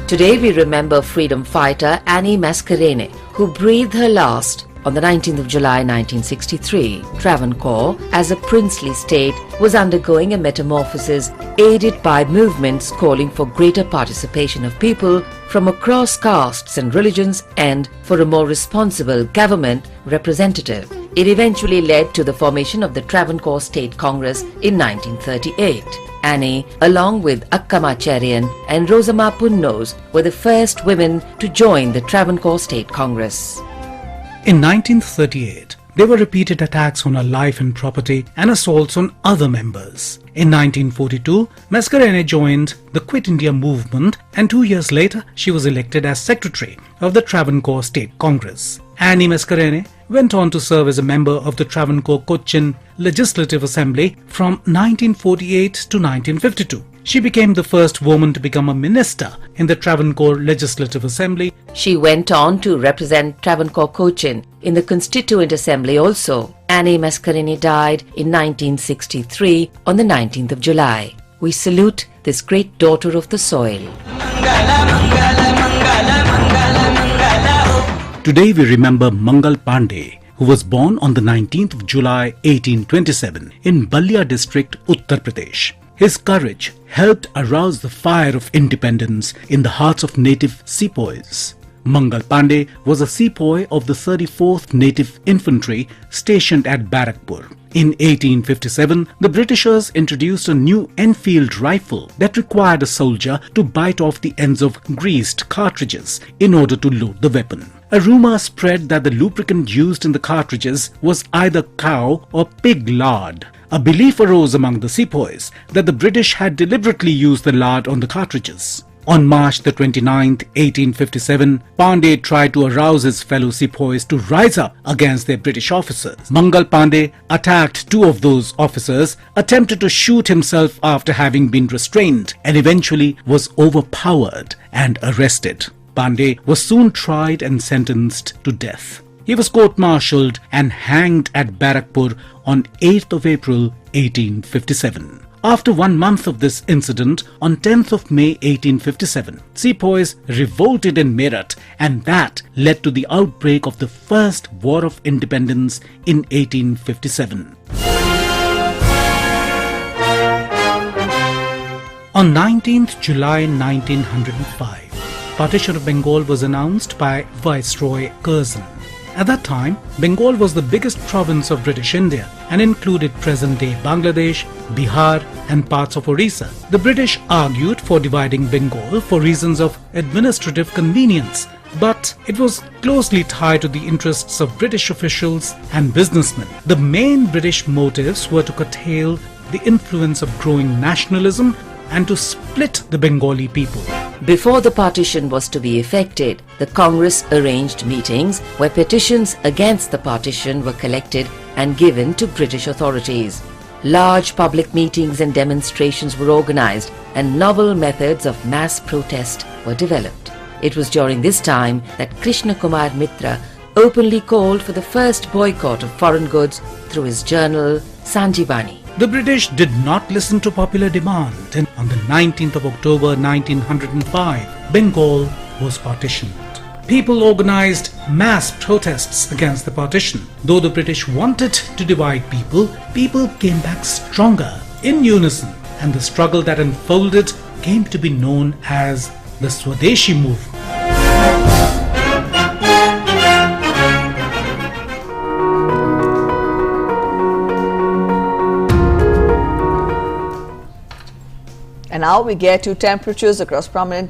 Today we remember freedom fighter Annie Mascarene, who breathed her last on the 19th of July 1963. Travancore, as a princely state, was undergoing a metamorphosis aided by movements calling for greater participation of people from across castes and religions and for a more responsible government representative. It eventually led to the formation of the Travancore State Congress in 1938. Annie, along with Mascarene and Rosama Punnos, were the first women to join the Travancore State Congress. In 1938, there were repeated attacks on her life and property and assaults on other members. In 1942, Mascarene joined the Quit India movement, and 2 years later she was elected as secretary of the Travancore State Congress. Annie Mascarene went on to serve as a member of the Travancore Cochin Legislative Assembly from 1948 to 1952. She became the first woman to become a minister in the Travancore Legislative Assembly. She went on to represent Travancore Cochin in the Constituent Assembly also. Annie Mascarene died in 1963 on the 19th of July. We salute this great daughter of the soil. Today we remember Mangal Pandey, who was born on the 19th of July 1827 in Balia district, Uttar Pradesh. His courage helped arouse the fire of independence in the hearts of native sepoys. Mangal Pandey was a sepoy of the 34th Native Infantry stationed at Barakpur. In 1857, the Britishers introduced a new Enfield rifle that required a soldier to bite off the ends of greased cartridges in order to load the weapon. A rumor spread that the lubricant used in the cartridges was either cow or pig lard. A belief arose among the sepoys that the British had deliberately used the lard on the cartridges. On March the 29th, 1857, Pandey tried to arouse his fellow sepoys to rise up against their British officers. Mangal Pandey attacked two of those officers, attempted to shoot himself after having been restrained, and eventually was overpowered and arrested. Pandey was soon tried and sentenced to death. He was court-martialed and hanged at Barakpur on 8th of April 1857. After 1 month of this incident, on 10th of May 1857, sepoys revolted in Meerut, and that led to the outbreak of the First War of Independence in 1857. On 19th July 1905, Partition of Bengal was announced by Viceroy Curzon. At that time, Bengal was the biggest province of British India and included present-day Bangladesh, Bihar and parts of Orissa. The British argued for dividing Bengal for reasons of administrative convenience, but it was closely tied to the interests of British officials and businessmen. The main British motives were to curtail the influence of growing nationalism and to split the Bengali people. Before the partition was to be effected, the Congress arranged meetings where petitions against the partition were collected and given to British authorities. Large public meetings and demonstrations were organized, and novel methods of mass protest were developed. It was during this time that Krishna Kumar Mitra openly called for the first boycott of foreign goods through his journal Sanjivani. The British did not listen to popular demand, and on the 19th of October 1905, Bengal was partitioned. People organized mass protests against the partition. Though the British wanted to divide people, people came back stronger, in unison, and the struggle that unfolded came to be known as the Swadeshi movement. And now we get to temperatures across prominent